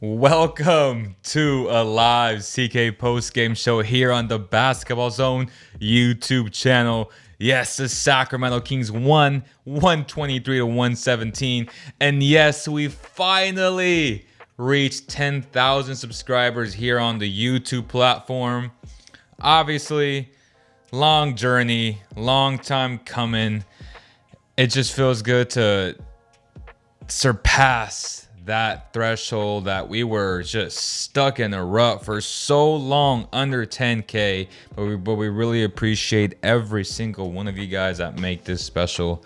Welcome to a live CK post-game show here on the Basketball Zone YouTube channel. Yes, the Sacramento Kings won 123 to 117. And yes, we finally reached 10,000 subscribers here on the YouTube platform. Obviously, long journey, long time coming. It just feels good to surpass that threshold that we were just stuck in a rut for so long, under 10K. But we really appreciate every single one of you guys that make this special.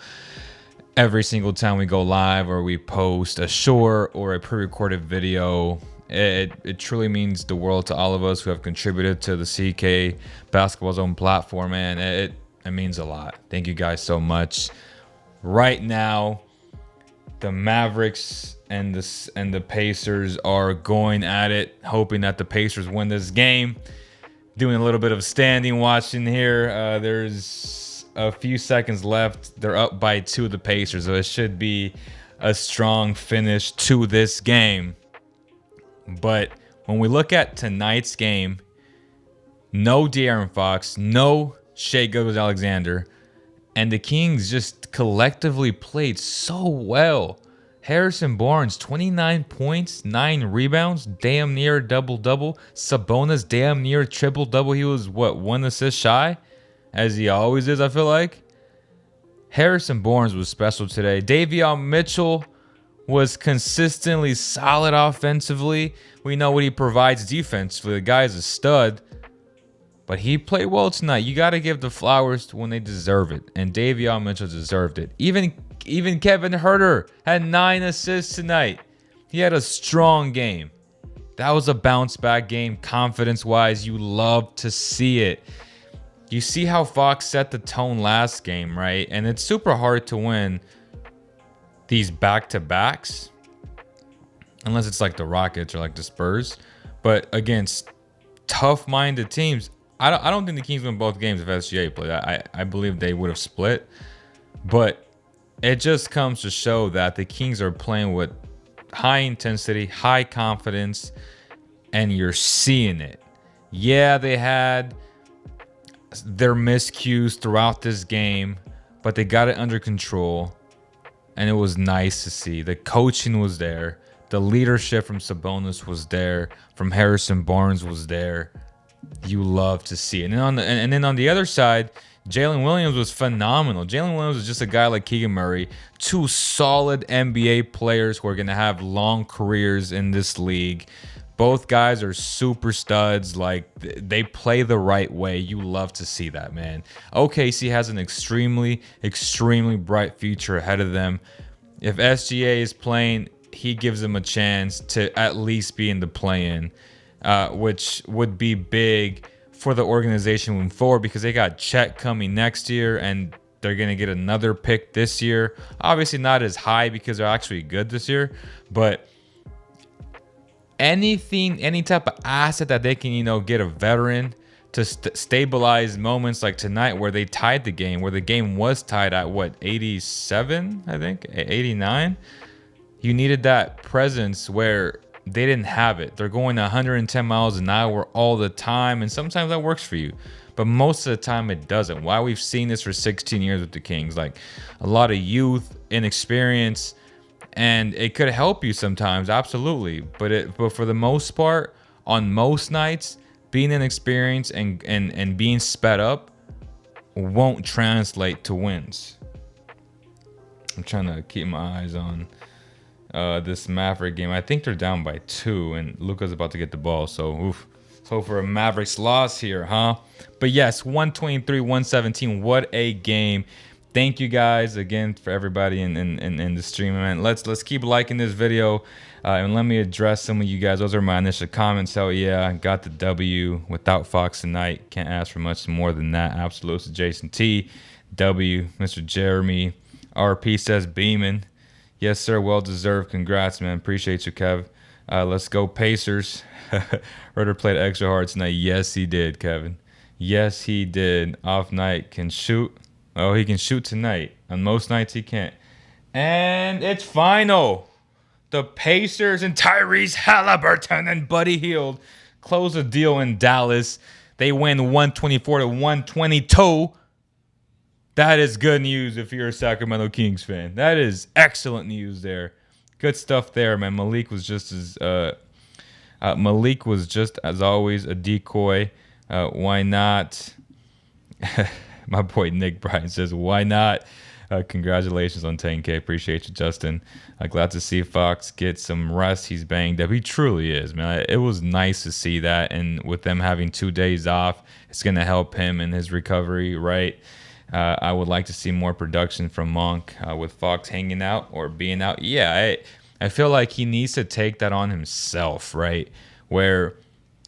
Every single time we go live or we post a short or a pre-recorded video, it truly means the world to all of us who have contributed to the CK Basketball Zone platform, and it means a lot. Thank you guys so much. Right now, the Mavericks and the Pacers are going at it, hoping that the Pacers win this game. Doing a little bit of standing watching here. There's a few seconds left. They're up by 2, the Pacers, so it should be a strong finish to this game. But when we look at tonight's game, no De'Aaron Fox, no Shai Gilgeous-Alexander, and the Kings just collectively played so well. Harrison Barnes, 29 points, 9 rebounds, damn near double-double. Sabonis, damn near triple-double. He was, 1 assist shy? As he always is, I feel like. Harrison Barnes was special today. Davion Mitchell was consistently solid offensively. We know what he provides defensively. The guy's a stud. But he played well tonight. You got to give the flowers when they deserve it. And Davion Mitchell deserved it. Even Kevin Huerter had 9 assists tonight. He had a strong game. That was a bounce back game, confidence-wise. You love to see it. You see how Fox set the tone last game, right? And it's super hard to win these back-to-backs. Unless it's like the Rockets or like the Spurs. But against tough-minded teams, I don't think the Kings win both games if SGA played. I believe they would have split. But it just comes to show that the Kings are playing with high intensity, high confidence, and you're seeing it. Yeah, they had their miscues throughout this game, but they got it under control, and it was nice to see. The coaching was there. The leadership from Sabonis was there. From Harrison Barnes was there. You love to see it. And then on the other side, Jalen Williams was phenomenal. Jalen Williams is just a guy like Keegan Murray, 2 solid NBA players who are going to have long careers in this league. Both guys are super studs. Like, they play the right way. You love to see that, man. OKC has an extremely bright future ahead of them. If SGA is playing, he gives them a chance to at least be in the play-in, which would be big for the organization moving forward because they got Chet coming next year and they're going to get another pick this year. Obviously not as high because they're actually good this year, but any type of asset that they can, get a veteran to stabilize moments like tonight where they tied the game, where the game was tied at 87, I think, 89. You needed that presence where they didn't have it. They're going 110 miles an hour all the time, and sometimes that works for you. But most of the time it doesn't. Why we've seen this for 16 years with the Kings. Like, a lot of youth, inexperience, and it could help you sometimes, absolutely. But for the most part, on most nights, being inexperienced and being sped up won't translate to wins. I'm trying to keep my eyes on this Maverick game. I think they're down by 2, and Luka's about to get the ball. So, oof. So for a Mavericks loss here, huh? But yes, 123-117. What a game. Thank you guys again for everybody in the stream, man. Let's keep liking this video, and let me address some of you guys. Those are my initial comments. Hell yeah, got the W without Fox tonight. Can't ask for much more than that. Absolutes Jason T. W, Mr. Jeremy. RP says beaming. Yes, sir. Well deserved. Congrats, man. Appreciate you, Kev. Let's go Pacers. Rudder played extra hard tonight. Yes, he did, Kevin. Yes, he did. Off night can shoot. Oh, he can shoot tonight. On most nights, he can't. And it's final. the Pacers and Tyrese Halliburton and Buddy Hield close a deal in Dallas. They win 124-122. That is good news if you're a Sacramento Kings fan. That is excellent news there. Good stuff there, man. Malik was just as always a decoy. Why not? My boy Nick Bryan says, why not? Congratulations on 10K. Appreciate you, Justin. Glad to see Fox get some rest. He's banged up. He truly is, man. It was nice to see that. And with them having 2 days off, it's going to help him in his recovery, right? I would like to see more production from Monk with Fox hanging out or being out. Yeah, I feel like he needs to take that on himself, right? Where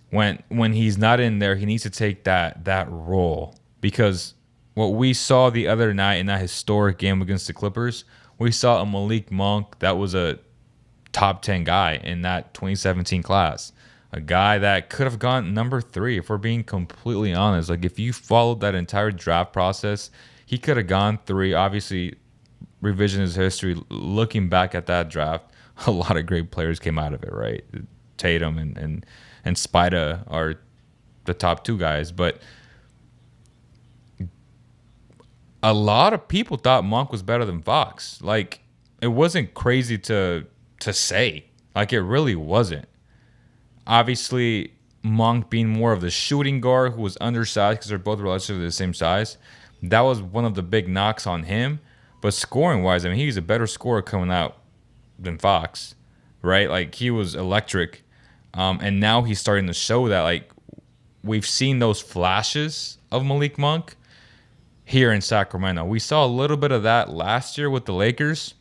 when he's not in there, he needs to take that role. Because what we saw the other night in that historic game against the Clippers, we saw a Malik Monk that was a top 10 guy in that 2017 class. A guy that could have gone number 3, if we're being completely honest. Like, if you followed that entire draft process, he could have gone 3. Obviously, revisionist history, looking back at that draft, a lot of great players came out of it, right? Tatum and Spida are the top 2 guys. But a lot of people thought Monk was better than Fox. Like, it wasn't crazy to say. Like, it really wasn't. Obviously, Monk being more of the shooting guard who was undersized because they're both relatively the same size. That was one of the big knocks on him. But scoring-wise, I mean, he's a better scorer coming out than Fox, right? Like, he was electric. And now he's starting to show that. Like, we've seen those flashes of Malik Monk here in Sacramento. We saw a little bit of that last year with the Lakers.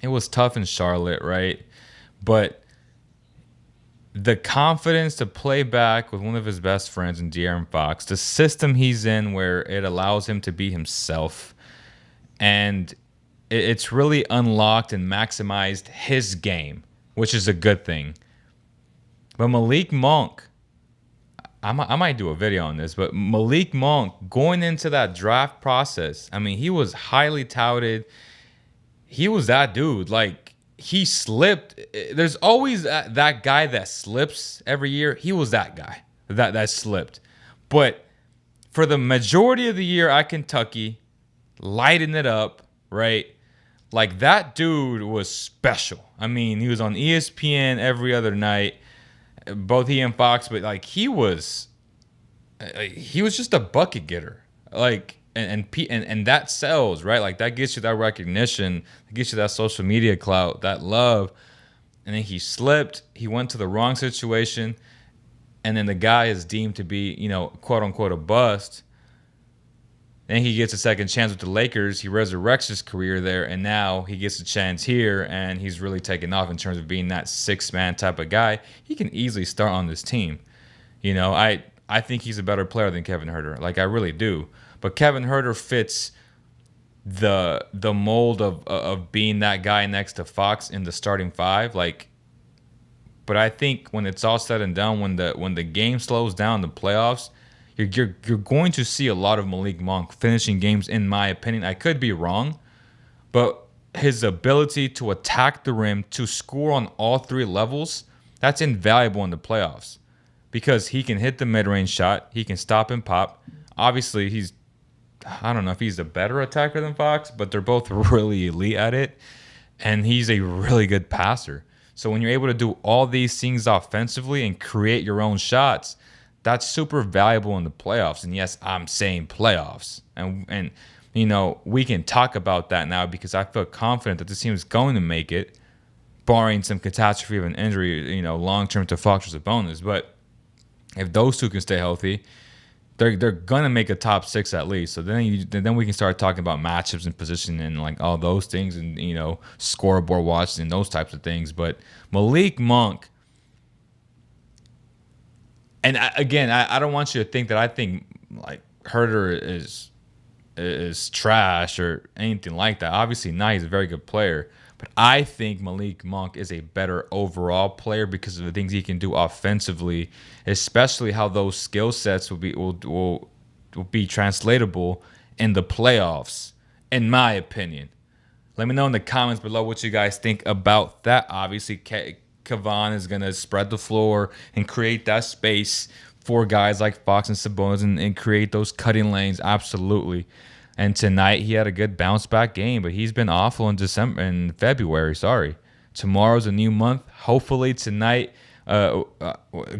It was tough in Charlotte, right? But the confidence to play back with one of his best friends in De'Aaron Fox, the system he's in where it allows him to be himself, and it's really unlocked and maximized his game, which is a good thing. But Malik Monk, I might do a video on this, but Malik Monk going into that draft process, I mean, he was highly touted. He was that dude. Like, he slipped. There's always that guy that slips every year. He was that guy that slipped. But for the majority of the year at Kentucky, lighting it up, right? Like, that dude was special. I mean, he was on ESPN every other night, both he and Fox, but like, he was just a bucket getter. Like, and that sells, right? Like, that gets you that recognition, that gets you that social media clout, that love. And then he slipped, he went to the wrong situation, and then the guy is deemed to be, quote unquote, a bust. Then he gets a second chance with the Lakers. He resurrects his career there, and now he gets a chance here, and he's really taken off in terms of being that 6-man type of guy. He can easily start on this team. I think he's a better player than Kevin Huerter. Like, I really do. But Kevin Huerter fits the mold of being that guy next to Fox in the starting 5. Like, but I think when it's all said and done, when the game slows down, the playoffs, you're going to see a lot of Malik Monk finishing games, in my opinion. I could be wrong, but his ability to attack the rim, to score on all 3 levels, that's invaluable in the playoffs because he can hit the mid-range shot. He can stop and pop. Obviously, I don't know if he's a better attacker than Fox, but they're both really elite at it, and he's a really good passer. So when you're able to do all these things offensively and create your own shots, that's super valuable in the playoffs. And yes, I'm saying playoffs. And we can talk about that now because I feel confident that this team is going to make it, barring some catastrophe of an injury, long-term to Fox or Sabonis. But if those 2 can stay healthy, they're going to make a top 6 at least. So then we can start talking about matchups and position and like all those things and, scoreboard watching and those types of things. But Malik Monk, and I don't want you to think that I think like Huerter is trash or anything like that. Obviously, not. He's a very good player, but I think Malik Monk is a better overall player because of the things he can do offensively, especially how those skill sets will be translatable in the playoffs. In my opinion, Let me know in the comments below what you guys think about that. Obviously, Kevon is going to spread the floor and create that space for guys like Fox and Sabonis and create those cutting lanes. Absolutely. And tonight he had a good bounce back game, but he's been awful in February. Sorry. Tomorrow's a new month. Hopefully tonight,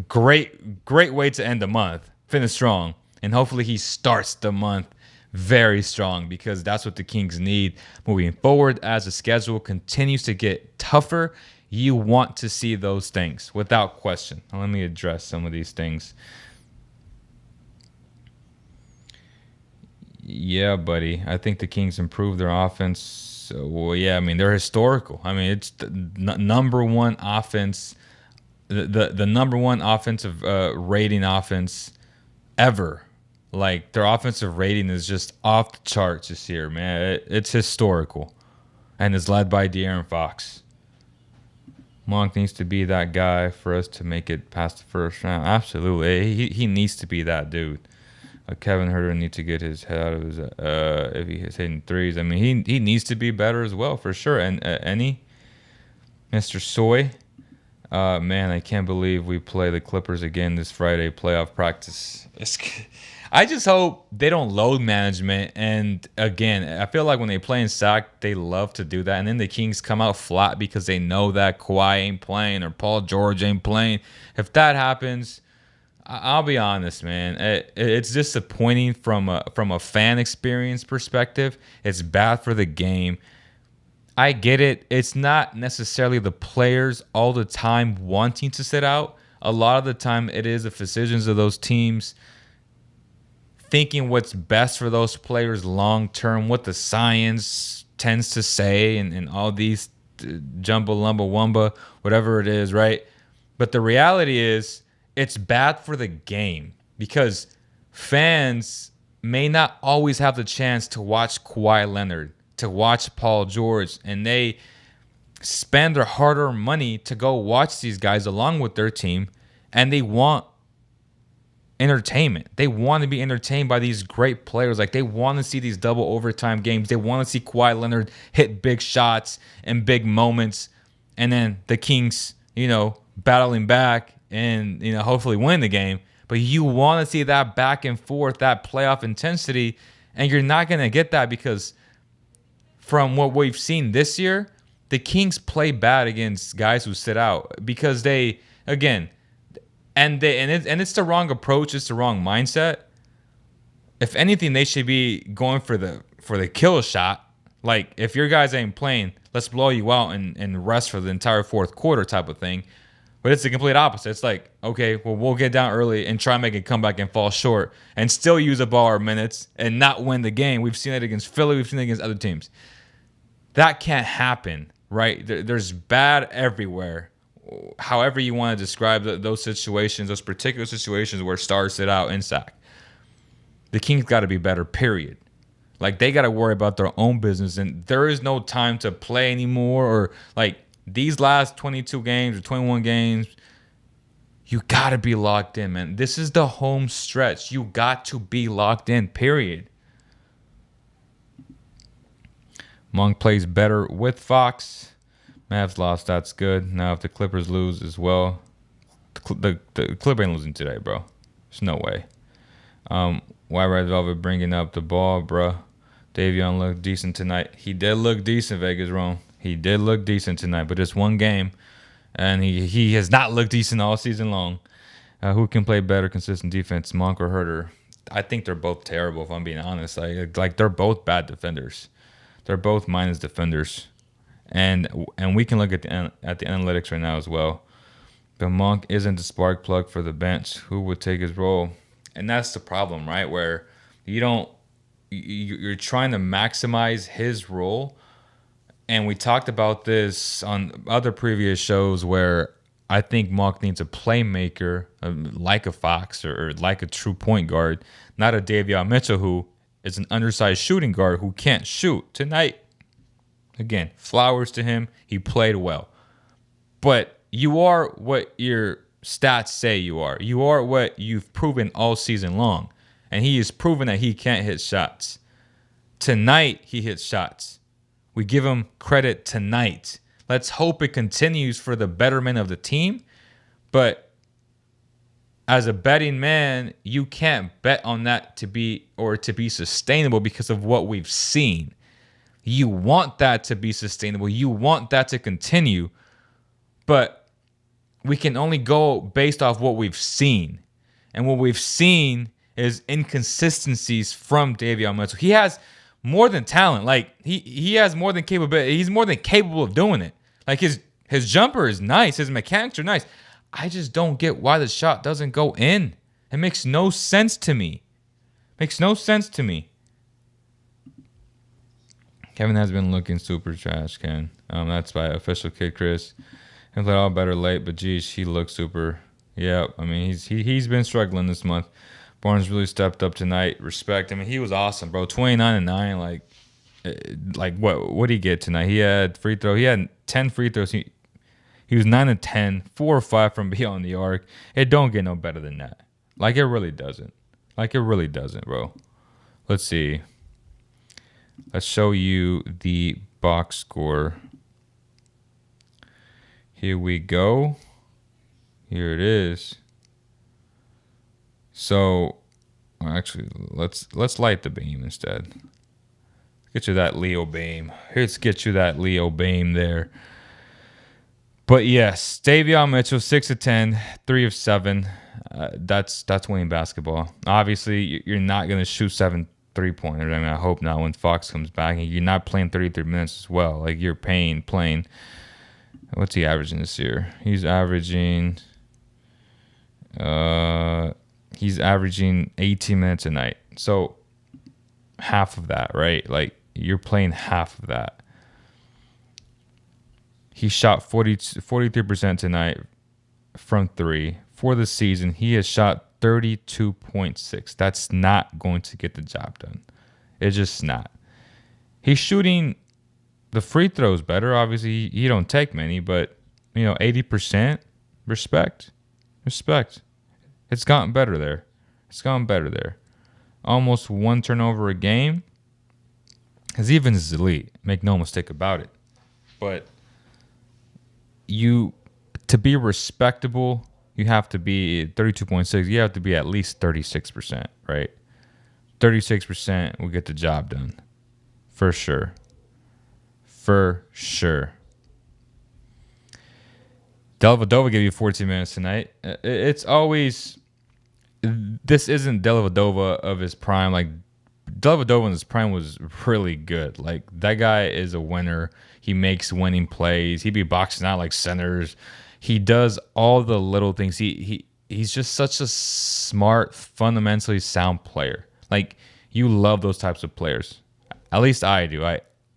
great way to end the month. Finish strong. And hopefully he starts the month very strong, because that's what the Kings need moving forward. As the schedule continues to get tougher, you want to see those things without question. Now, let me address some of these things. Yeah, buddy. I think the Kings improved their offense. So, well, yeah, I mean, they're historical. I mean, it's the number one offense, the number one offensive rating offense ever. Like, their offensive rating is just off the charts this year, man. It's historical. And it's led by De'Aaron Fox. Monk needs to be that guy for us to make it past the first round. Absolutely. He needs to be that dude. Kevin Huerter needs to get his head out of his if he is hitting threes. I mean, he needs to be better as well, for sure. And Mr. Soy, man, I can't believe we play the Clippers again this Friday, playoff practice. I just hope they don't load management. And again, I feel like when they play in Sac, they love to do that. And then the Kings come out flat because they know that Kawhi ain't playing or Paul George ain't playing. If that happens, I'll be honest, man. It's disappointing from a fan experience perspective. It's bad for the game. I get it. It's not necessarily the players all the time wanting to sit out. A lot of the time, it is the decisions of those teams thinking what's best for those players long term, what the science tends to say, and all these jumbo lumba wumba, whatever it is, right? But the reality is, it's bad for the game because fans may not always have the chance to watch Kawhi Leonard, to watch Paul George, and they spend their hard-earned money to go watch these guys along with their team, and they want entertainment. They want to be entertained by these great players. Like, they want to see these double overtime games. They want to see Kawhi Leonard hit big shots and big moments, and then the Kings, battling back and hopefully win the game. But you want to see that back and forth, that playoff intensity, and you're not going to get that because from what we've seen this year, the Kings play bad against guys who sit out because they, again, and it's the wrong approach, it's the wrong mindset. If anything, they should be going for the kill shot. Like, if your guys ain't playing, let's blow you out and rest for the entire fourth quarter type of thing. But it's the complete opposite. It's like, okay, well, we'll get down early and try and make a comeback and fall short and still use up all our minutes and not win the game. We've seen it against Philly. We've seen it against other teams. That can't happen, right? There's bad everywhere. However you want to describe those situations, those particular situations where stars sit out in Sac. The Kings got to be better, period. Like, they got to worry about their own business, and there is no time to play anymore, or like these last 22 games or 21 games, you got to be locked in, man. This is the home stretch. You got to be locked in, period. Monk plays better with Fox. Mavs lost, that's good. Now if the Clippers lose as well, the Clip ain't losing today, bro. There's no way. Why Red Velvet bringing up the ball, bro? Davion looked decent tonight. He did look decent, Vegas Rome. He did look decent tonight, but it's one game, and he has not looked decent all season long. Who can play better consistent defense, Monk or Huerter? I think they're both terrible, if I'm being honest. Like they're both bad defenders. They're both minus defenders. And we can look at the analytics right now as well. But Monk isn't the spark plug for the bench. Who would take his role? And that's the problem, right? Where you're trying to maximize his role. And we talked about this on other previous shows where I think Monk needs a playmaker like a Fox or like a true point guard, not a Davion Mitchell who is an undersized shooting guard who can't shoot. Tonight, again, flowers to him. He played well. But you are what your stats say you are. You are what you've proven all season long. And he has proven that he can't hit shots. Tonight, he hit shots. We give him credit tonight. Let's hope it continues for the betterment of the team. But as a betting man, you can't bet on that to be sustainable because of what we've seen. You want that to be sustainable. You want that to continue. But we can only go based off what we've seen. And what we've seen is inconsistencies from Davion Mitchell. He has more than talent. Like he has more than capability. He's more than capable of doing it. Like his jumper is nice. His mechanics are nice. I just don't get why the shot doesn't go in. It makes no sense to me. Makes no sense to me. Kevin has been looking super trash, Ken. That's by official Kid Chris. He played all better late, but geez, he looks super. Yeah, I mean he's been struggling this month. Barnes really stepped up tonight. Respect. I mean he was awesome, bro. 29-9. Like what did he get tonight? He had free throw. He had 10 free throws. He was 9-10, 4 or 5 from beyond the arc. It don't get no better than that. Like it really doesn't. Like it really doesn't, bro. Let's see. Let's show you the box score. Here we go. Here it is. So, actually, let's light the beam instead. Get you that Leo beam. Let's get you that Leo beam there. But yes, Davion Mitchell, 6 of 10, 3 of 7. That's winning basketball. Obviously, you're not going to shoot 7 3-pointers. I mean, I hope not when Fox comes back. And you're not playing 33 minutes as well. Like, you're playing. What's he averaging this year? He's averaging 18 minutes a night. So, half of that, right? Like, you're playing half of that. He shot 43% tonight from 3. For the season, he has shot 32.6. That's not going to get the job done. It's just not. He's shooting the free throws better. Obviously, he don't take many, but 80%. Respect. It's gotten better there. Almost 1 turnover a game. His even is elite. Make no mistake about it. But to be respectable, you have to be 32.6. You have to be at least 36%, right? 36% will get the job done. For sure. Dellavedova gave you 14 minutes tonight. It's always... This isn't Dellavedova of his prime. Like, Dellavedova in his prime was really good. Like, that guy is a winner. He makes winning plays. He be boxing out like centers. He does all the little things. He's just such a smart, fundamentally sound player. Like, you love those types of players. At least I do.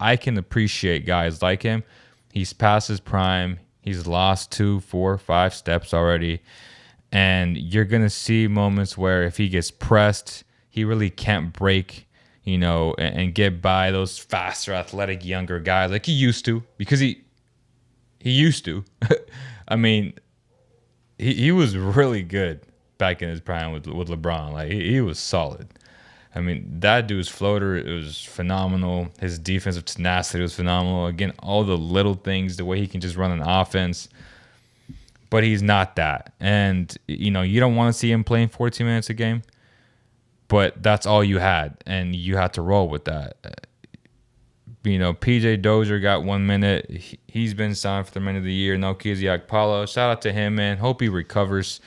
I can appreciate guys like him. He's past his prime. He's lost 2, 4, 5 steps already. And you're going to see moments where if he gets pressed, he really can't break, and get by those faster, athletic, younger guys like he used to. Because he used to. I mean, he was really good back in his prime with LeBron. Like, he was solid. I mean, that dude's floater, it was phenomenal. His defensive tenacity was phenomenal. Again, all the little things, the way he can just run an offense. But he's not that. And, you don't want to see him playing 14 minutes a game. But that's all you had. And you had to roll with that. PJ Dozier got 1 minute. He's been signed for the man of the year. No Kiziak Paulo. Shout out to him, man. Hope he recovers.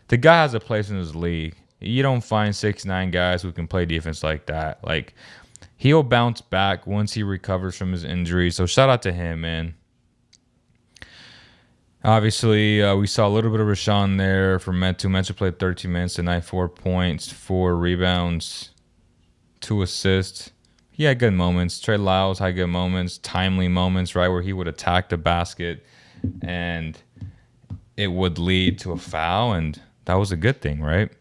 The guy has a place in his league. You don't find 6'9" guys who can play defense like that. Like, he'll bounce back once he recovers from his injury. So shout out to him, man. Obviously, we saw a little bit of Rashawn there for Metu. Metu played 13 minutes tonight, 4 points, 4 rebounds, 2 assists. He had good moments. Trey Lyles had good moments, timely moments, right, where he would attack the basket and it would lead to a foul, and that was a good thing, right?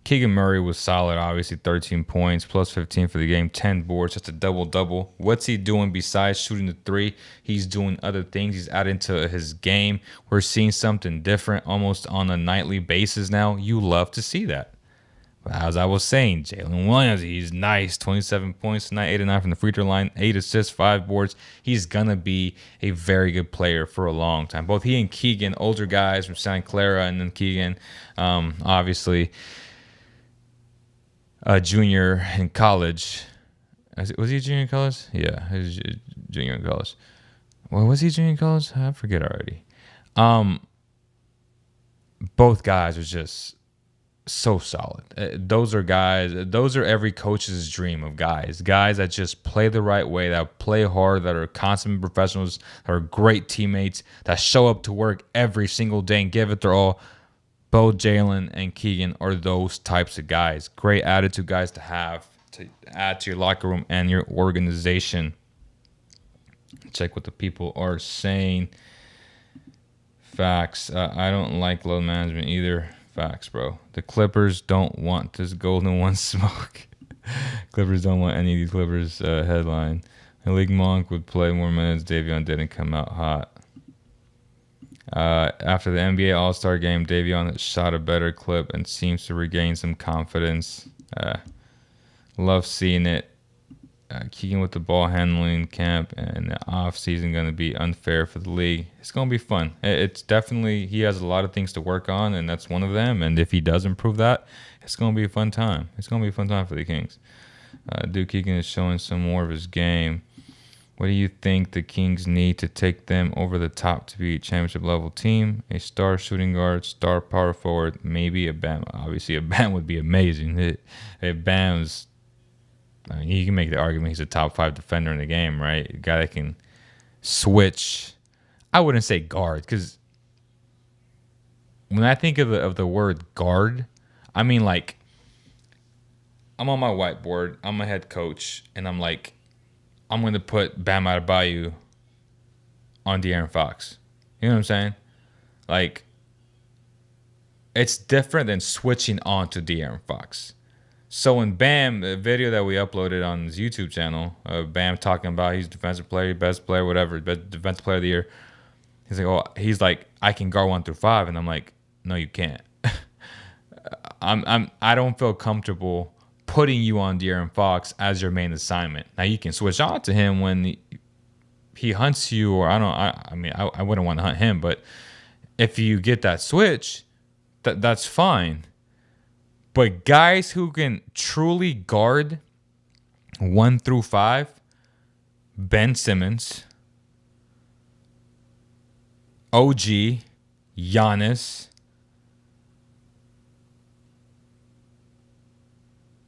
Keegan Murray was solid, obviously 13 points, plus 15 for the game, 10 boards, just a double-double. What's he doing besides shooting the 3? He's doing other things. He's adding to his game. We're seeing something different almost on a nightly basis now. You love to see that. As I was saying, Jalen Williams, he's nice. 27 points tonight, 8 and 9 from the free throw line, 8 assists, 5 boards. He's going to be a very good player for a long time. Both he and Keegan, older guys from Santa Clara, and then Keegan, obviously, a junior in college. Was he a junior in college? Yeah, he was a junior in college. Well, was he a junior in college? I forget already. Both guys are just so solid. Those are guys. Those are every coach's dream of guys. Guys that just play the right way, that play hard, that are consummate professionals, that are great teammates, that show up to work every single day and give it their all. Both Jalen and Keegan are those types of guys. Great attitude guys to have to add to your locker room and your organization. Check what the people are saying. Facts. I don't like load management either. Facts, bro. The Clippers don't want this Golden One smoke. Clippers don't want any of these Clippers headline. Malik Monk would play more minutes. Davion didn't come out hot. After the NBA All-Star game, Davion shot a better clip and seems to regain some confidence. Love seeing it. Keegan with the ball handling camp and the off season going to be unfair for the league. It's going to be fun. It's definitely, he has a lot of things to work on, and that's one of them. And if he does improve that, it's going to be a fun time. It's going to be a fun time for the Kings. Duke Keegan is showing some more of his game. What do you think the Kings need to take them over the top to be a championship level team? A star shooting guard, star power forward, maybe a Bam. Obviously, a Bam would be amazing. Bam's, I mean, you can make the argument he's a top 5 defender in the game, right? A guy that can switch. I wouldn't say guard, because when I think of the word guard, I mean, like, I'm on my whiteboard, I'm a head coach, and I'm like, I'm going to put Bam Adebayo on De'Aaron Fox. You know what I'm saying? Like, it's different than switching on to De'Aaron Fox. So in Bam, the video that we uploaded on his YouTube channel, Bam talking about he's defensive player, best player, whatever, best defensive player of the year. He's like, I can guard 1 through 5, and I'm like, no, you can't. I don't feel comfortable putting you on De'Aaron Fox as your main assignment. Now you can switch on to him when he hunts you, or I wouldn't want to hunt him, but if you get that switch, that's fine. But guys who can truly guard 1 through 5, Ben Simmons, OG, Giannis.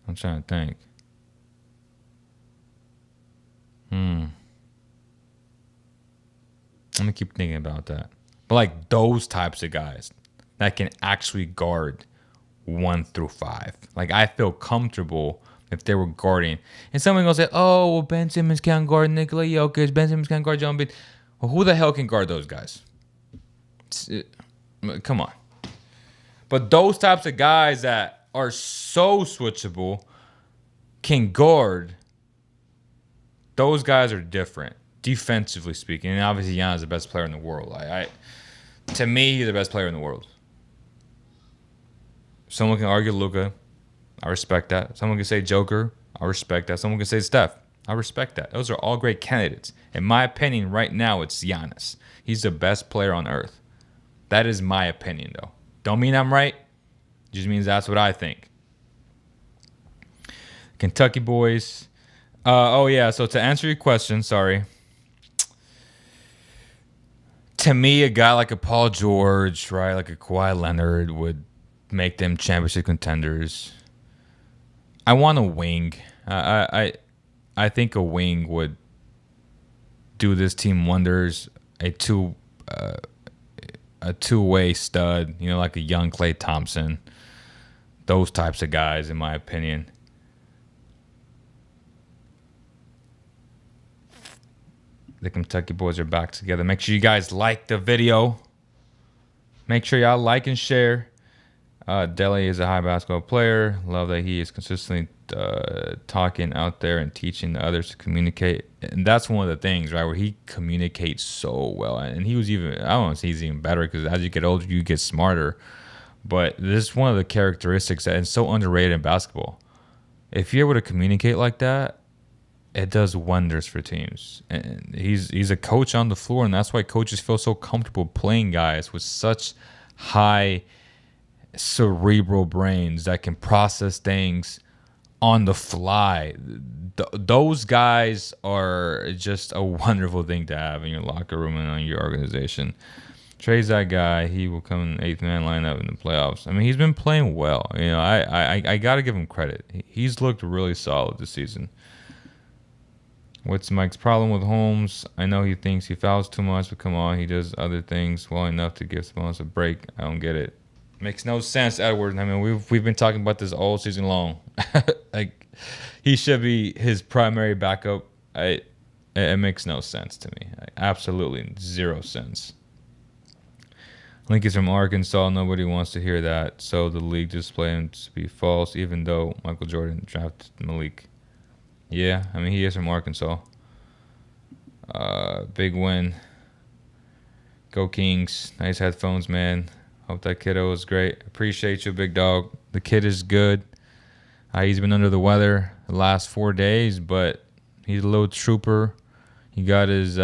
I'm trying to think. I'm gonna keep thinking about that. But like those types of guys that can actually guard 1 through 5. Like, I feel comfortable if they were guarding. And someone gonna say, oh, well, Ben Simmons can't guard Nikola Jokic. Ben Simmons can't guard John Embiid. Well, who the hell can guard those guys? Come on. But those types of guys that are so switchable can guard. Those guys are different, defensively speaking. And obviously, Giannis is the best player in the world. To me, he's the best player in the world. Someone can argue Luka. I respect that. Someone can say Joker. I respect that. Someone can say Steph. I respect that. Those are all great candidates. In my opinion, right now, it's Giannis. He's the best player on earth. That is my opinion, though. Don't mean I'm right. Just means that's what I think. Kentucky boys. So to answer your question, sorry. To me, a guy like a Paul George, right, like a Kawhi Leonard would make them championship contenders. I want a wing. I think a wing would do this team wonders. A two-way stud, like a young Klay Thompson. Those types of guys, in my opinion. The Kentucky boys are back together. Make sure you guys like the video. Make sure y'all like and share. Dele is a high basketball player. Love that he is consistently talking out there and teaching others to communicate. And that's one of the things, right, where he communicates so well. And he was even, I don't want to say he's even better, because as you get older, you get smarter. But this is one of the characteristics that is so underrated in basketball. If you're able to communicate like that, it does wonders for teams. And he's a coach on the floor, and that's why coaches feel so comfortable playing guys with such high cerebral brains that can process things on the fly. Those guys are just a wonderful thing to have in your locker room and on your organization. Trey's that guy. He will come in the 8th-man lineup in the playoffs. I mean, he's been playing well. You know, I got to give him credit. He's looked really solid this season. What's Mike's problem with Holmes? I know he thinks he fouls too much, but come on, he does other things well enough to give Sabonis a break. I don't get it. Makes no sense, Edward. I mean, we've been talking about this all season long. Like, he should be his primary backup. It makes no sense to me. Absolutely zero sense. Link is from Arkansas. Nobody wants to hear that, so the league just played him to be false, even though Michael Jordan drafted Malik. Yeah, I mean, he is from Arkansas. Big win. Go Kings. Nice headphones, man. Hope that kiddo is great. Appreciate you, big dog. The kid is good. He's been under the weather the last 4 days, but he's a little trooper. He got his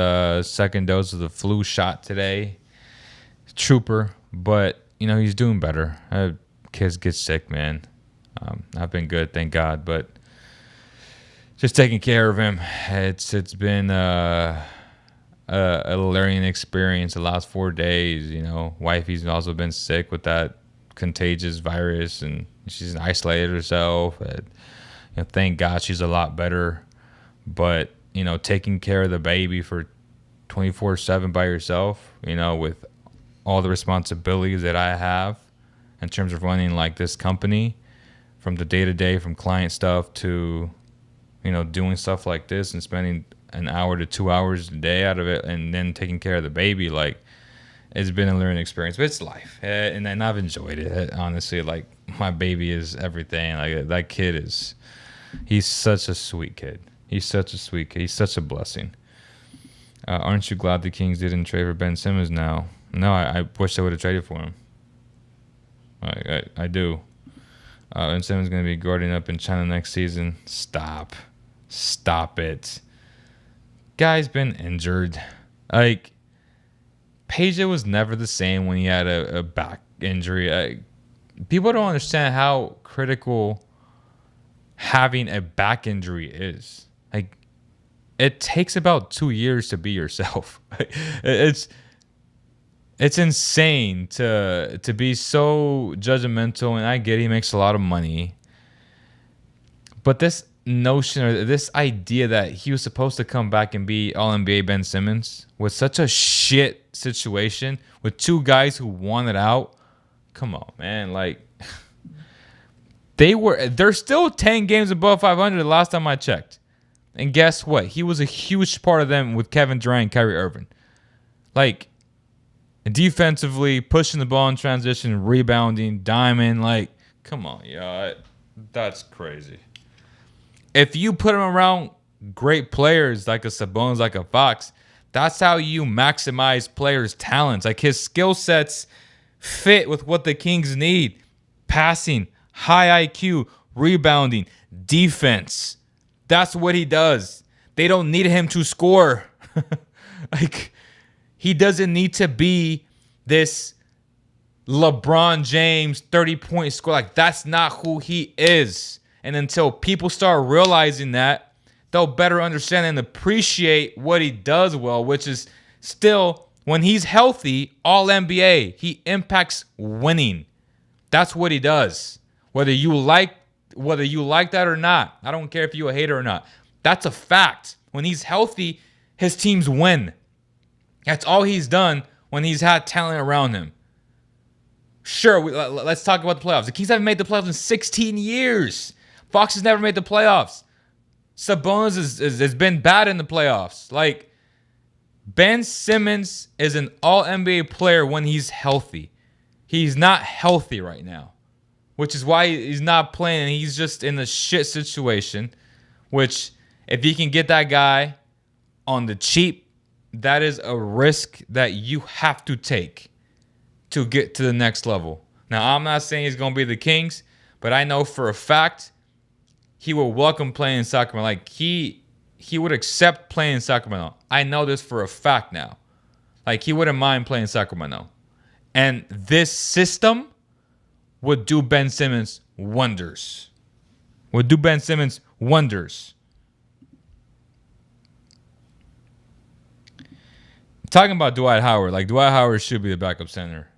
second dose of the flu shot today. Trooper, but, you know, he's doing better. Kids get sick, man. I've been good, thank God, but just taking care of him. It's been a learning experience the last 4 days. You know, wifey's also been sick with that contagious virus, and she's isolated herself. And, you know, thank God she's a lot better. But, you know, taking care of the baby for 24/7 by yourself, you know, with all the responsibilities that I have in terms of running like this company, from the day-to-day, from client stuff to, you know, doing stuff like this and spending an hour to 2 hours a day out of it, and then taking care of the baby, like, it's been a learning experience. But it's life, and I've enjoyed it, honestly. Like, my baby is everything. Like, that kid he's such a sweet kid. He's such a sweet kid. He's such a blessing. Aren't you glad the Kings didn't trade for Ben Simmons now? No, I wish they would have traded for him. I do. Ben Simmons is going to be guarding up in China next season. Stop it. Guy's been injured. Like, Peja was never the same when he had a back injury. People don't understand how critical having a back injury is. Like, it takes about 2 years to be yourself. It's insane to be so judgmental, and I get he makes a lot of money. But this notion or this idea that he was supposed to come back and be All-NBA Ben Simmons was such a shit situation with two guys who wanted out. Come on, man. Like, they're still 10 games above 500 the last time I checked. And guess what? He was a huge part of them with Kevin Durant and Kyrie Irving. Like, defensively, pushing the ball in transition, rebounding, diamond. Like, come on, y'all. That's crazy. If you put him around great players like a Sabonis, like a Fox, that's how you maximize players' talents. Like, his skill sets fit with what the Kings need. Passing, high IQ, rebounding, defense. That's what he does. They don't need him to score. Like, he doesn't need to be this LeBron James 30-point scorer. Like, that's not who he is. And until people start realizing that, they'll better understand and appreciate what he does well, which is still, when he's healthy, all NBA. He impacts winning. That's what he does. Whether you like that or not. I don't care if you're a hater or not. That's a fact. When he's healthy, his teams win. That's all he's done when he's had talent around him. Sure, let's talk about the playoffs. The Kings haven't made the playoffs in 16 years. Fox has never made the playoffs. Sabonis has been bad in the playoffs. Like, Ben Simmons is an all-NBA player when he's healthy. He's not healthy right now, which is why he's not playing, and he's just in a shit situation, which, if you can get that guy on the cheap, that is a risk that you have to take to get to the next level. Now, I'm not saying he's going to be the Kings, but I know for a fact he will welcome playing in Sacramento. Like, he would accept playing in Sacramento. I know this for a fact now. Like, he wouldn't mind playing in Sacramento. And this system would do Ben Simmons wonders. Would do Ben Simmons wonders. Talking about Dwight Howard, like Dwight Howard should be the backup center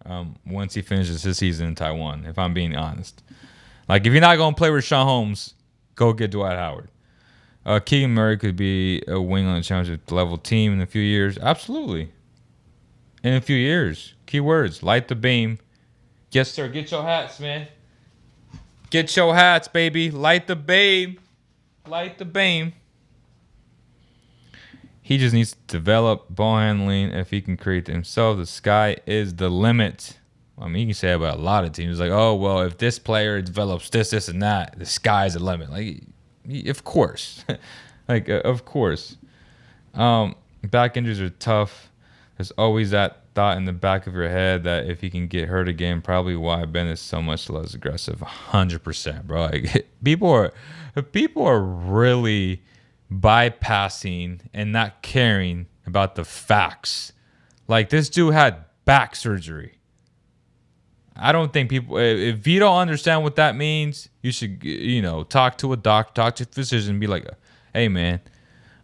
once he finishes his season in Taiwan, if I'm being honest. Like, if you're not going to play with Sean Holmes, go get Dwight Howard. Keegan Murray could be a wing on a championship level team in a few years. Absolutely. In a few years. Keywords, light the beam. Yes, sir. Get your hats, man. Get your hats, baby. Light the beam. Light the beam. He just needs to develop ball handling. If he can create it himself, the sky is the limit. I mean, you can say about a lot of teams. Like, oh, well, if this player develops this, and that, the sky's the limit. Like, of course. Like, of course. Back injuries are tough. There's always that thought in the back of your head that if he can get hurt again, probably why Ben is so much less aggressive. 100%, bro. Like, people are really bypassing and not caring about the facts. Like, this dude had back surgery. I don't think people, if you don't understand what that means, you should, talk to a doctor, talk to a physician, and be like, hey, man,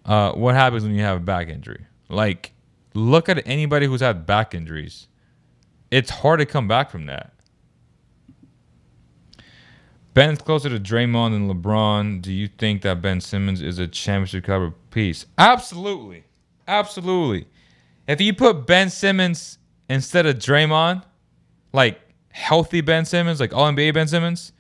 what happens when you have a back injury? Like, look at anybody who's had back injuries. It's hard to come back from that. Ben's closer to Draymond than LeBron. Do you think that Ben Simmons is a championship caliber piece? Absolutely. Absolutely. If you put Ben Simmons instead of Draymond, like healthy Ben Simmons, like All-NBA Ben Simmons,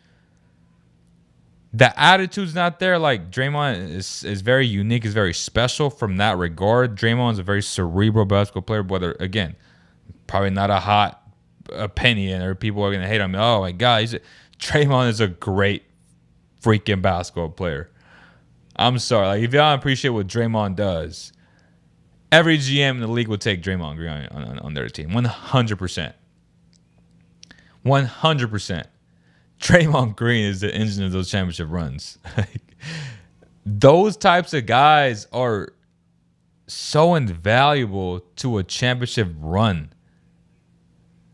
the attitude's not there. Like, Draymond is very unique, is very special from that regard. Draymond's a very cerebral basketball player, whether, again, probably not a hot opinion or people are going to hate him. Oh, my God, Draymond is a great freaking basketball player. I'm sorry. Like, if y'all don't appreciate what Draymond does, every GM in the league would take Draymond Green on their team. 100%. 100%. Draymond Green is the engine of those championship runs. Those types of guys are so invaluable to a championship run.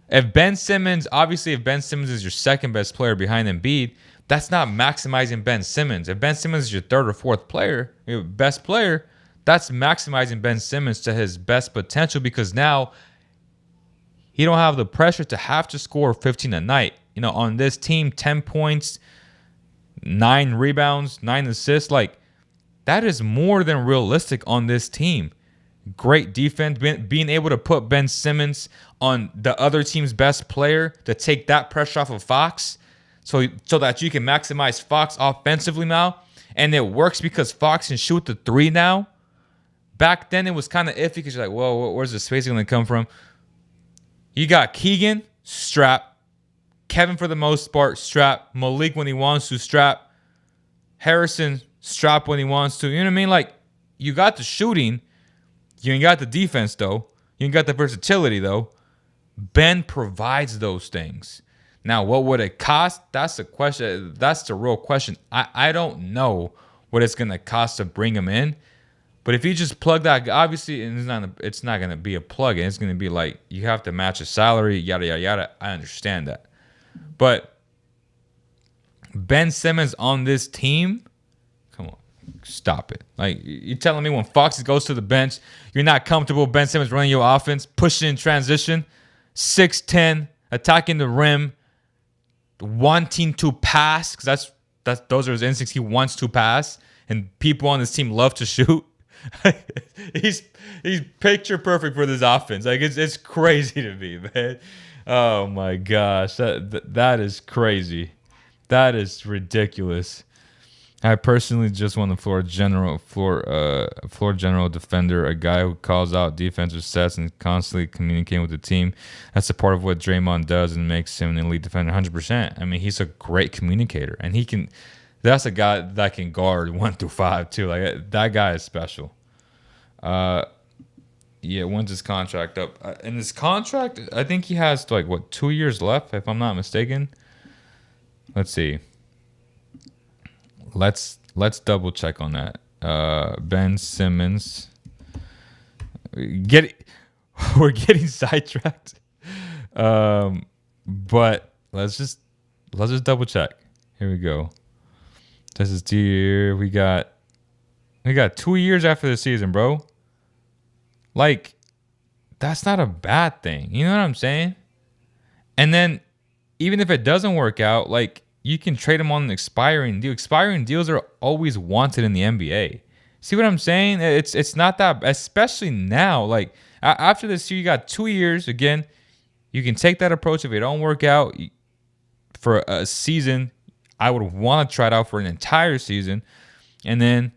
If Ben Simmons is your second best player behind Embiid, that's not maximizing Ben Simmons. If Ben Simmons is your third or fourth player, your best player, that's maximizing Ben Simmons to his best potential, because now he don't have the pressure to have to score 15 a night. On this team, 10 points, 9 rebounds, 9 assists. Like, that is more than realistic on this team. Great defense, being able to put Ben Simmons on the other team's best player to take that pressure off of Fox so that you can maximize Fox offensively now. And it works because Fox can shoot the three now. Back then, it was kind of iffy because you're like, whoa, where's the space going to come from? You got Keegan, strap. Kevin, for the most part, strap. Malik, when he wants to, strap. Harrison, strap when he wants to. You know what I mean? Like, you got the shooting. You ain't got the defense, though. You ain't got the versatility, though. Ben provides those things. Now, what would it cost? That's the question. That's the real question. I don't know what it's going to cost to bring him in. But if you just plug that, obviously, and it's not going to be a plug-in. It's going to be like, you have to match his salary, yada, yada, yada. I understand that. But Ben Simmons on this team, come on, stop it. Like, you're telling me when Fox goes to the bench, you're not comfortable with Ben Simmons running your offense, pushing in transition, 6'10", attacking the rim, wanting to pass, because those are his instincts. He wants to pass, and people on this team love to shoot. he's picture perfect for this offense. Like, it's crazy to me, man. Oh my gosh, that is crazy. That is ridiculous. I personally just want the floor general defender, a guy who calls out defensive sets and constantly communicating with the team. That's a part of what Draymond does and makes him an elite defender 100%. I mean, he's a great communicator, and that's a guy that can guard 1 through 5 too. Like, that guy is special. Yeah, when's his contract up? And his contract, I think he has like what 2 years left, if I'm not mistaken. Let's see. Let's double check on that. Ben Simmons. We're getting sidetracked. But let's just double check. Here we go. This is the year we got 2 years after the season, bro. Like, that's not a bad thing. You know what I'm saying? And then, even if it doesn't work out, like, you can trade him on an expiring deal. Expiring deals are always wanted in the NBA. See what I'm saying? It's not that, especially now. Like, after this year, you got 2 years. Again, you can take that approach. If it don't work out for a season, I would want to try it out for an entire season. And then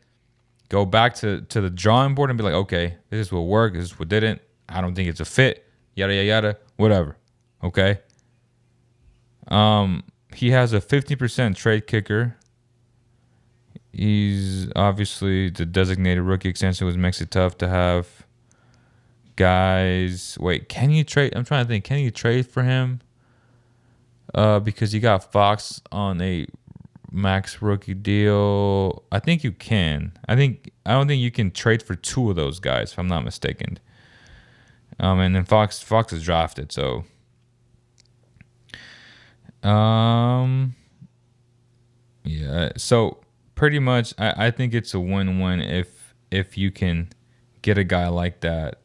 go back to the drawing board and be like, okay, this is what worked, this is what didn't. I don't think it's a fit. Yada yada yada. Whatever. Okay. He has a 50% trade kicker. He's obviously the designated rookie extension, which makes it tough to have guys. Wait, can you trade? I'm trying to think. Can you trade for him? Because you got Fox on a max rookie deal. I think you can. I don't think you can trade for 2 of those guys, if I'm not mistaken. And then Fox is drafted, so yeah. So pretty much I think it's a win-win if you can get a guy like that.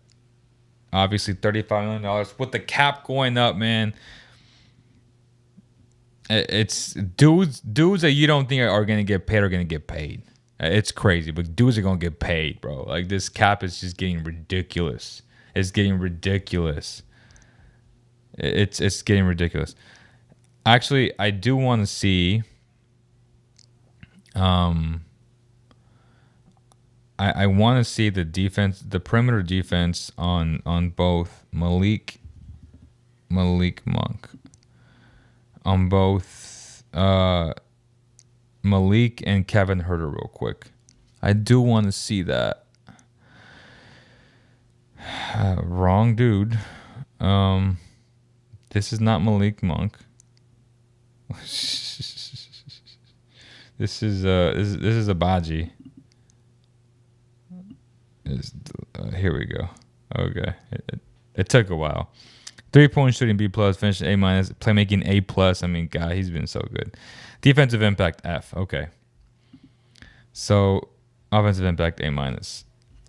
Obviously $35 million with the cap going up, man. It's dudes that you don't think are going to get paid are going to get paid. It's crazy, but dudes are going to get paid, bro. Like, this cap is just getting ridiculous. It's getting ridiculous. It's getting ridiculous. Actually, I do want to see I want to see the defense, the perimeter defense on both Malik Monk. On both Malik and Kevin Huerter real quick. I do want to see that. Wrong dude. This is not Malik Monk. This is Abaji. Here we go. Okay. It took a while. 3-point shooting B+, finishing A-, playmaking A+. I mean, God, he's been so good. Defensive impact F. Okay. So, offensive impact A-.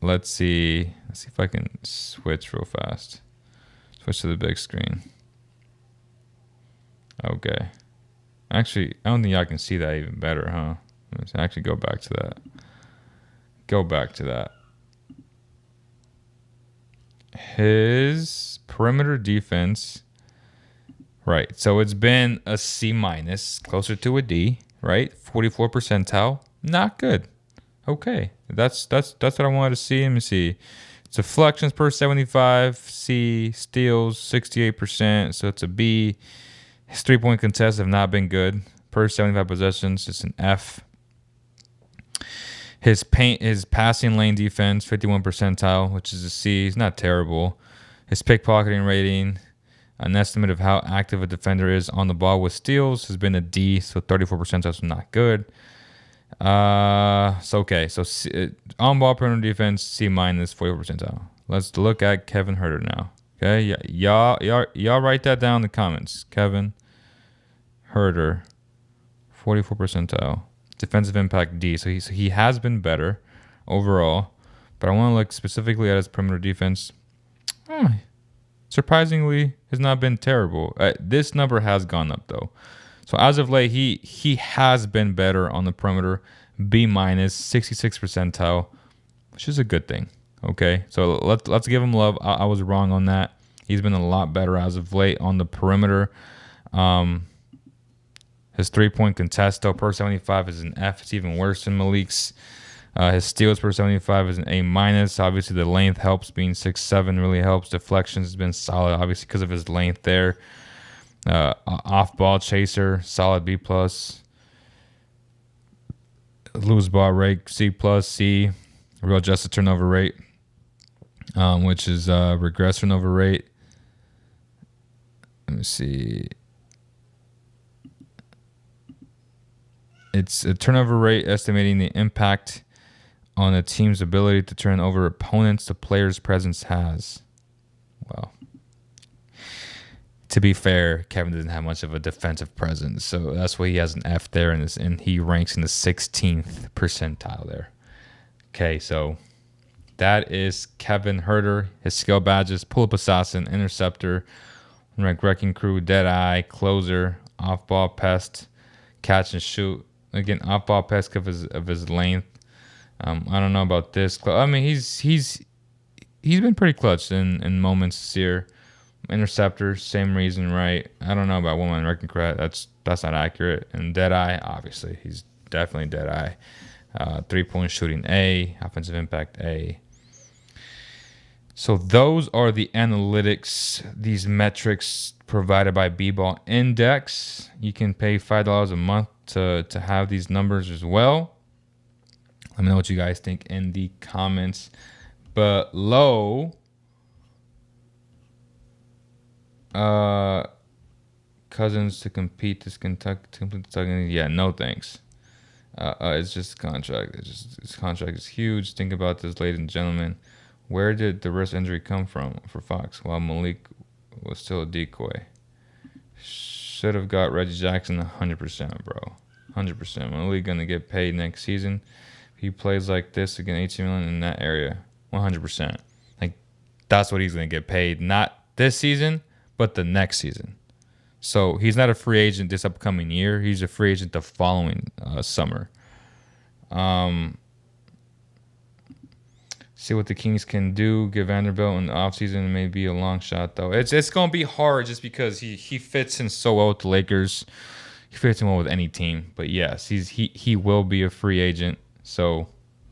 Let's see if I can switch real fast. Switch to the big screen. Okay. Actually, I don't think y'all can see that even better, huh? Let's actually go back to that. His perimeter defense, right? So it's been a C-, closer to a D, right? 44 percentile, not good. Okay, that's what I wanted to see. Let me see. It's deflections per 75, C. Steals 68%, so it's a B. His 3-point contests have not been good per 75 possessions. It's an F. His passing lane defense, 51 percentile, which is a C. He's not terrible. His pickpocketing rating, an estimate of how active a defender is on the ball with steals, has been a D, so 34 percentile is not good. So on-ball perimeter defense, C-, 44 percentile. Let's look at Kevin Huerter now. Okay, y'all write that down in the comments. Kevin Huerter, 44 percentile. Defensive impact D. So he has been better overall, but I want to look specifically at his perimeter defense. Surprisingly, has not been terrible. This number has gone up though. So as of late, he has been better on the perimeter. B-, 66 percentile, which is a good thing. Okay, so let's give him love. I was wrong on that. He's been a lot better as of late on the perimeter. His 3-point contest, though, per 75 is an F. It's even worse than Malik's. His steals per 75 is an A-. Obviously, the length helps. Being 6'7" really helps. Deflections has been solid, obviously, because of his length there. Off-ball chaser, solid B+. Lose ball rate, C+, C. Real adjusted turnover rate. which is regress turnover rate. Let me see. It's a turnover rate estimating the impact on a team's ability to turn over opponents the player's presence has. Well, to be fair, Kevin doesn't have much of a defensive presence, so that's why he has an F there, and he ranks in the 16th percentile there. Okay, so that is Kevin Huerter. His skill badges: pull-up assassin, interceptor, wrecking crew, dead eye, closer, off-ball pest, catch and shoot. Again, off-ball pest because of his length. I don't know about this. I mean, he's been pretty clutch in moments this year. Interceptor, same reason, right? I don't know about one-man wrecking crew. That's not accurate. And dead eye, obviously, he's definitely dead eye. 3-point shooting A, offensive impact A. So those are the analytics, these metrics provided by B-Ball Index. You can pay $5 a month to have these numbers as well. Let me know what you guys think in the comments below. Cousins to compete this Kentucky. Yeah, no thanks. It's just a contract. His contract is huge. Think about this, ladies and gentlemen. Where did the wrist injury come from for Fox? While Malik was still a decoy. Should have got Reggie Jackson 100%, bro. 100%. Malik gonna get paid next season. If he plays like this again, 18 million in that area, 100%. Like, that's what he's gonna get paid. Not this season, but the next season. So he's not a free agent this upcoming year. He's a free agent the following summer. See what the Kings can do. Give Vanderbilt in the offseason. It may be a long shot, though. It's going to be hard just because he fits in so well with the Lakers. He fits in well with any team. But, yes, he will be a free agent. So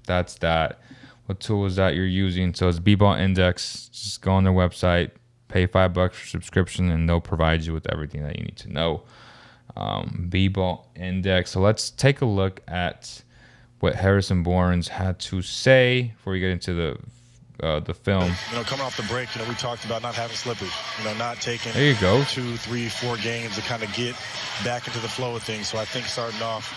that's that. What tool is that you're using? So it's B-Ball Index. Just go on their website. Pay $5 for subscription, and they'll provide you with everything that you need to know. B-Ball Index. So let's take a look at what Harrison Barnes had to say before we get into the film. Coming off the break, we talked about not having slippage. Not taking there you go 2, 3, 4 games to kind of get back into the flow of things. So I think starting off,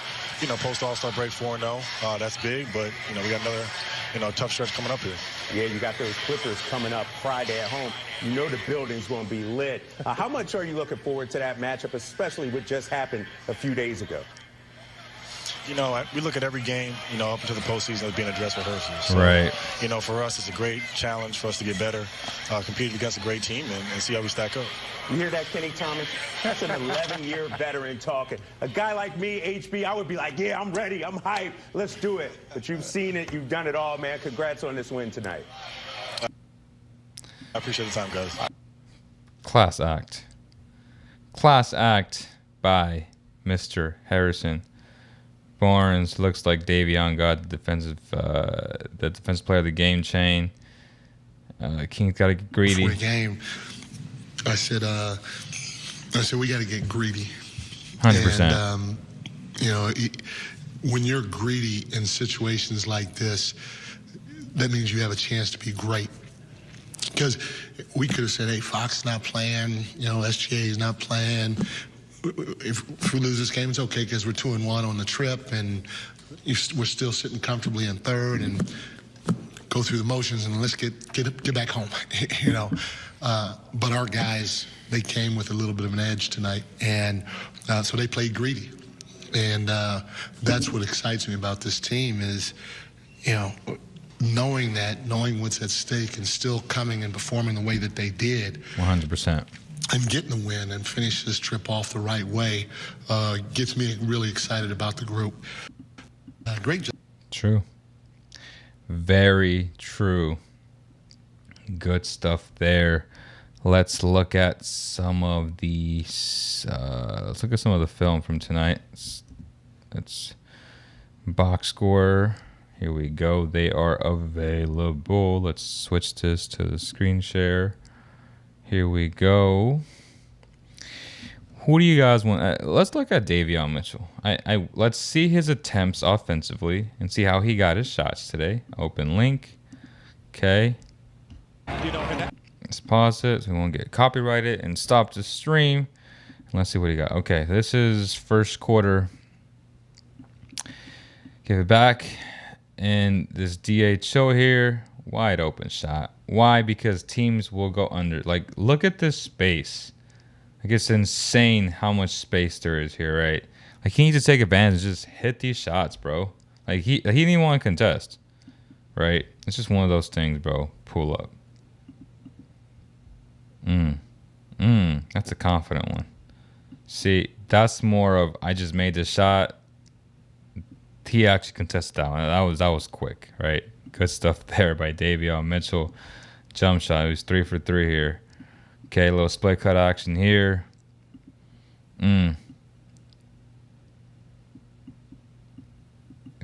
post All-Star break 4-0, that's big. But we got another tough stretch coming up here. Yeah, you got those Clippers coming up Friday at home. The building's going to be lit. How much are you looking forward to that matchup, especially what just happened a few days ago? We look at every game, up into the postseason as being a dress rehearsal. So, right. For us, it's a great challenge for us to get better, compete against a great team, and see how we stack up. You hear that, Kenny Thomas? That's an 11-year veteran talking. A guy like me, HB, I would be like, yeah, I'm ready. I'm hyped. Let's do it. But you've seen it. You've done it all, man. Congrats on this win tonight. I appreciate the time, guys. Class act. Class act by Mr. Harrison Barnes. Looks like Davion got the defensive player of the game chain. Kings got to get greedy. Before the game, I said we got to get greedy. 100%. And, when you're greedy in situations like this, that means you have a chance to be great. Because we could have said, hey, Fox is not playing, SGA is not playing. If we lose this game, it's okay because we're 2-1 on the trip, and we're still sitting comfortably in third, and go through the motions, and let's get back home, But our guys, they came with a little bit of an edge tonight, and so they played greedy, and that's what excites me about this team is, knowing what's at stake and still coming and performing the way that they did. 100%. And getting the win and finish this trip off the right way gets me really excited about the group. Great job. True. Very true. Good stuff there. Let's look at some of the film from tonight. It's box score. Here we go. They are available. Let's switch this to the screen share. Here we go. Who do you guys want? Let's look at Davion Mitchell. Let's see his attempts offensively and see how he got his shots today. Open link. Okay. Let's pause it so we won't get copyrighted and stop the stream. Let's see what he got. Okay, this is first quarter. Give it back. And this DHO here, wide open shot. Why? Because teams will go under. Like, look at this space. Like, it's insane how much space there is here, right? Like, he needs to take advantage and just hit these shots, bro. Like, he didn't even want to contest, right? It's just one of those things, bro. Pull up. That's a confident one. See, that's more of, I just made this shot. He actually contested that one. That was quick, right? Good stuff there by Davion Mitchell. Jump shot. He was 3 for 3 here. Okay, a little split cut action here.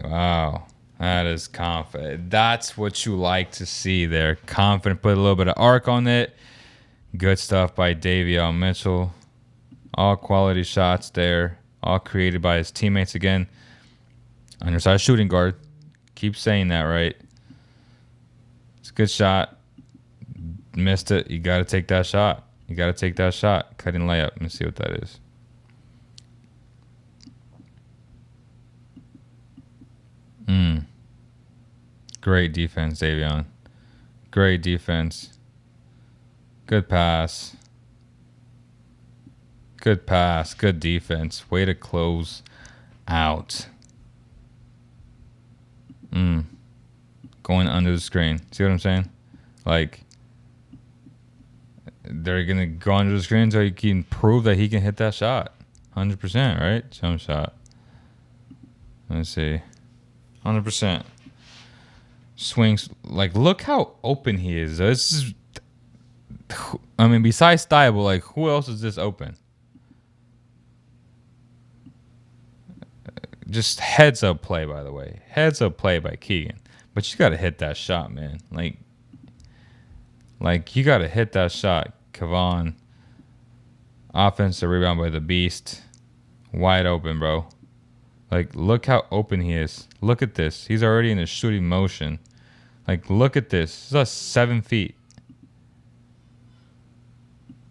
Wow. That is confident. That's what you like to see there. Confident. Put a little bit of arc on it. Good stuff by Davion Mitchell. All quality shots there. All created by his teammates again. Undersized shooting guard. Keep saying that, right? It's a good shot. Missed it. You got to take that shot. You got to take that shot. Cutting layup. Let me see what that is. Great defense, Davion. Great defense. Good pass. Good pass. Good defense. Way to close out. Going under the screen. See what I'm saying? Like, they're going to go under the screen so he can prove that he can hit that shot. 100%, right? Jump shot. Let's see. 100%. Swings. Like, look how open he is. This is, I mean, besides Thibault, like, who else is this open? Just heads up play, by the way. Heads up play by Keegan. But you got to hit that shot, man. Like you got to hit that shot. Kevon. Offensive rebound by the Beast. Wide open, bro. Like, look how open he is. Look at this. He's already in a shooting motion. Like, look at this. This is 7 feet.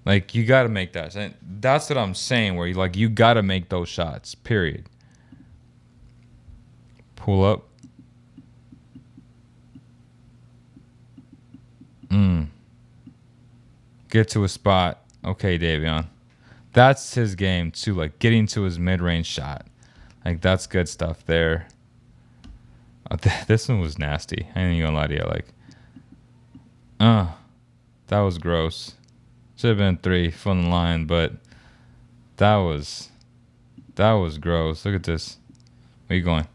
Like, you got to make that. And that's what I'm saying, where you got to make those shots, period. Pull up. Get to a spot. Okay, Davion. That's his game, too. Like, getting to his mid-range shot. Like, that's good stuff there. This one was nasty. I ain't even gonna lie to you. Like, that was gross. Should have been 3 from the line, but that was gross. Look at this. Where you going?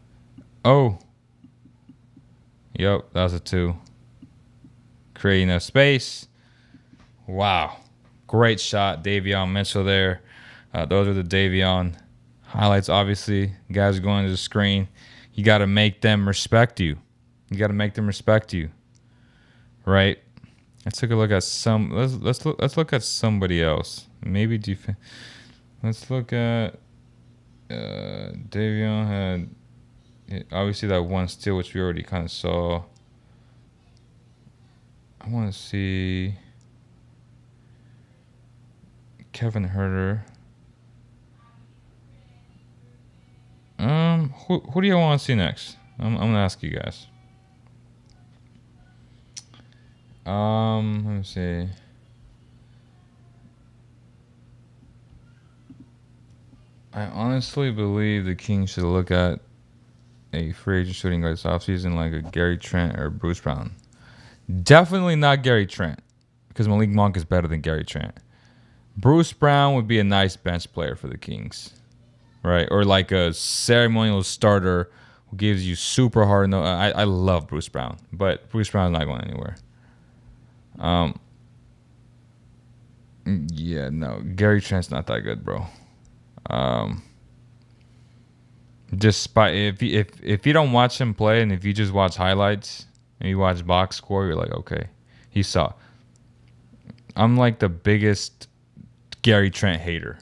Oh. Yep, that was a 2. Creating a space. Wow. Great shot, Davion Mitchell there. Those are the Davion highlights. Obviously, guys are going to the screen. You got to make them respect you. You got to make them respect you. Right? Let's take a look at some. Let's look at somebody else. Maybe defense. Let's look at Davion had obviously that one steal, which we already kind of saw. I want to see Kevin Herter. Who do you want to see next? I'm gonna ask you guys. Let me see. I honestly believe the Kings should look at a free agent shooting guard this offseason, like a Gary Trent or Bruce Brown. Definitely not Gary Trent, because Malik Monk is better than Gary Trent. Bruce Brown would be a nice bench player for the Kings, right? Or like a ceremonial starter who gives you super hard. No, I love Bruce Brown, but Bruce Brown's not going anywhere. Yeah, no, Gary Trent's not that good, bro. Despite if you don't watch him play and if you just watch highlights and you watch box score, you're like, okay, he saw. I'm like the biggest Gary Trent hater.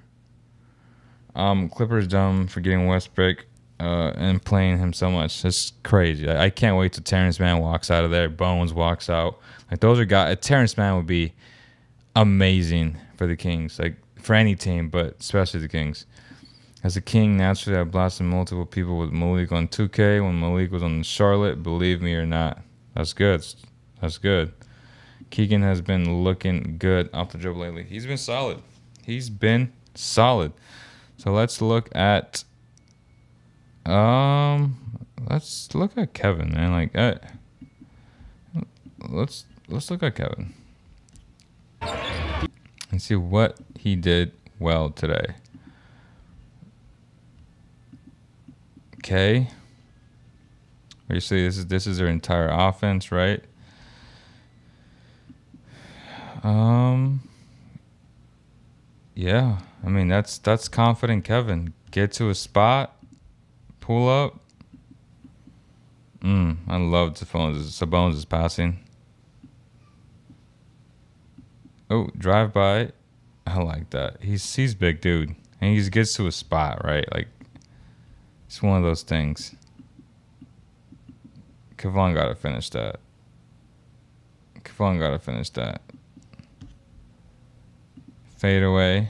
Clippers dumb for getting Westbrook. and playing him so much. It's crazy. I can't wait till Terrence Mann walks out of there. Bones walks out. Like, those are guys. Terrence Mann would be amazing for the Kings, like for any team, but especially the Kings. As a King, naturally, I blasted multiple people with Malik on 2K when Malik was on Charlotte. Believe me or not, that's good. That's good. Keegan has been looking good off the dribble lately. He's been solid. So let's look at Kevin, man. Like, let's look at Kevin and see what he did well today. Okay. Obviously, this is their entire offense, right? Yeah. I mean, that's confident Kevin. Get to a spot, pull up. I love Sabonis' passing. Oh, drive by. I like that. He's big dude, and he gets to a spot, right? Like, it's one of those things. Kevon gotta finish that. Fade away.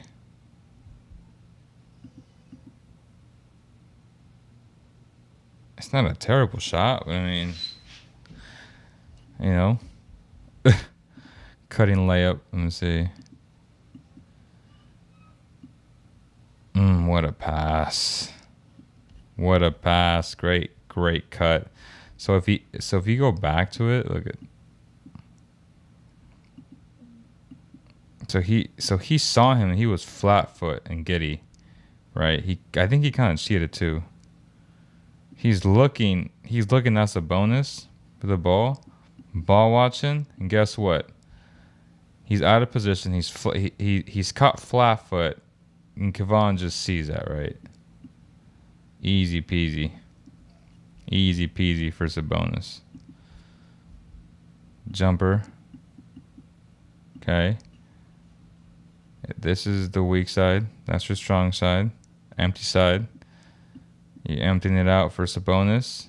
It's not a terrible shot, but I mean, you know, cutting layup. Let me see. What a pass. Great cut. So if you go back to it, look at. So he saw him and he was flat foot and giddy, right? I think he kind of cheated too. He's looking at Sabonis for the ball watching, and guess what? He's out of position. He's caught flat foot, and Kevon just sees that, right? Easy peasy for Sabonis. Jumper. Okay. This is the weak side. That's your strong side. Empty side. You're emptying it out for Sabonis.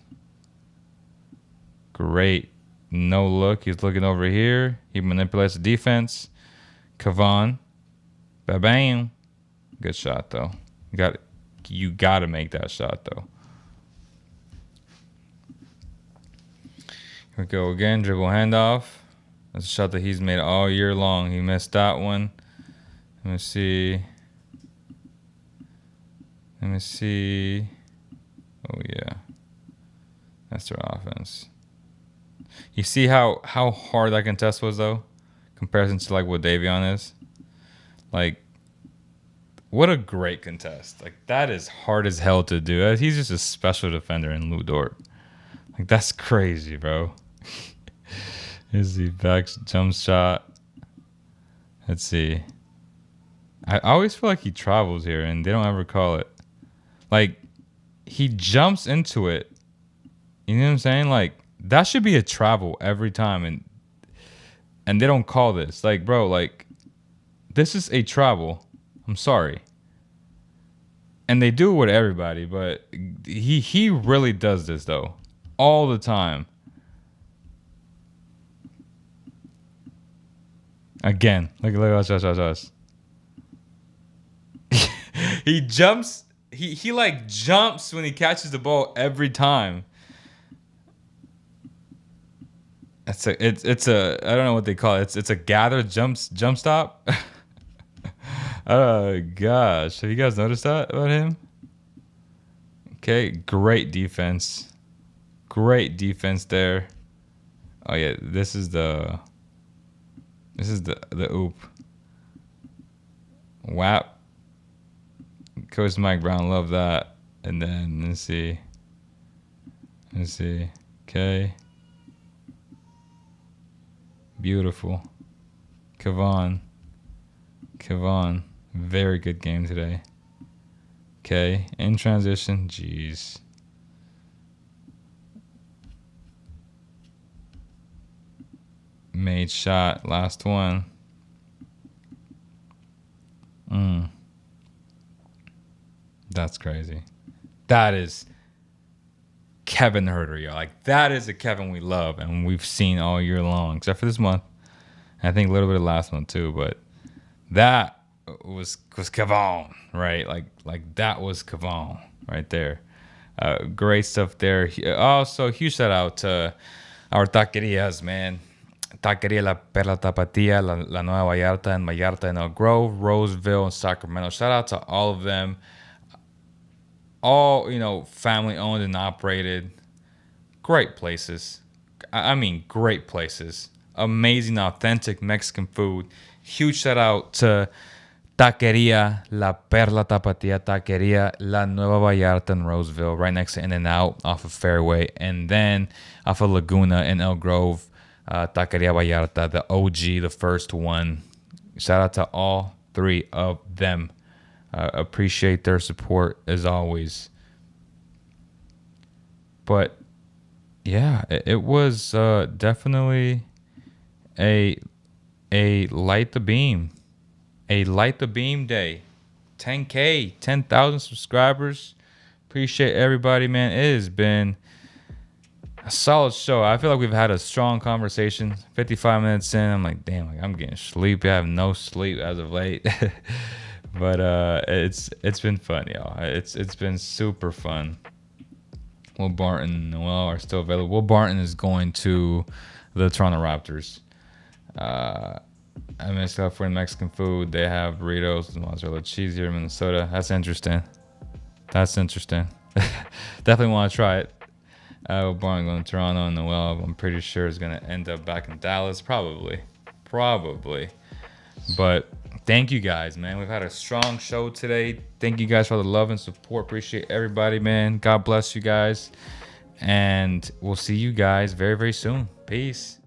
Great. No look. He's looking over here. He manipulates the defense. Kevon. Ba-bam. Good shot, though. You got to make that shot, though. Here we go again. Dribble handoff. That's a shot that he's made all year long. He missed that one. Let me see. Oh, yeah. That's their offense. You see how hard that contest was, though? Comparison to, like, what Davion is? Like, what a great contest. Like, that is hard as hell to do. He's just a special defender in Lou Dort. Like, that's crazy, bro. Here's the back jump shot. Let's see. I always feel like he travels here, and they don't ever call it. Like, he jumps into it. You know what I'm saying? Like, that should be a travel every time, and they don't call this. Like, bro, like, this is a travel. I'm sorry. And they do it with everybody, but he really does this, though. All the time. Again. Look at us. He jumps. He like jumps when he catches the ball every time. It's a I don't know what they call it. It's a gather jump stop. Oh gosh, have you guys noticed that about him? Okay, great defense there. Oh yeah, this is the oop. WAP. Coach Mike Brown, love that. And then let's see. Okay. Beautiful. Kevon. Very good game today. Okay. In transition. Jeez. Made shot. Last one. That's crazy. That is Kevin Herter, yo. Like, that is the Kevin we love and we've seen all year long, except for this month. I think a little bit of last month too, but that was Kevon, right? Like that was Kevon right there. Great stuff there. Also, huge shout out to our taquerias, man. Taqueria La Perla Tapatía, La Nueva Vallarta, and Vallarta and El Grove, Roseville, and Sacramento. Shout out to all of them. All, family owned and operated. Great places. I mean, great places. Amazing, authentic Mexican food. Huge shout out to Taqueria La Perla Tapatía, Taqueria La Nueva Vallarta in Roseville, right next to In-N-Out off of Fairway. And then off of Laguna in El Grove, Taqueria Vallarta, the OG, the first one. Shout out to all three of them. Appreciate their support as always. But yeah, it was definitely a light the beam. A light the beam day. 10K, 10,000 subscribers. Appreciate everybody, man. It has been a solid show. I feel like we've had a strong conversation. 55 minutes in, I'm like, damn, I'm getting sleepy. I have no sleep as of late. But it's been fun, y'all. It's been super fun. Will Barton and Noel are still available. Will Barton is going to the Toronto Raptors. I miss California Mexican food. They have burritos with mozzarella cheese here in Minnesota. That's interesting. Definitely want to try it. Will Barton going to Toronto, and Noel, I'm pretty sure, is going to end up back in Dallas. Probably. But thank you guys, man. We've had a strong show today. Thank you guys for the love and support. Appreciate everybody, man. God bless you guys. And we'll see you guys very, very soon. Peace.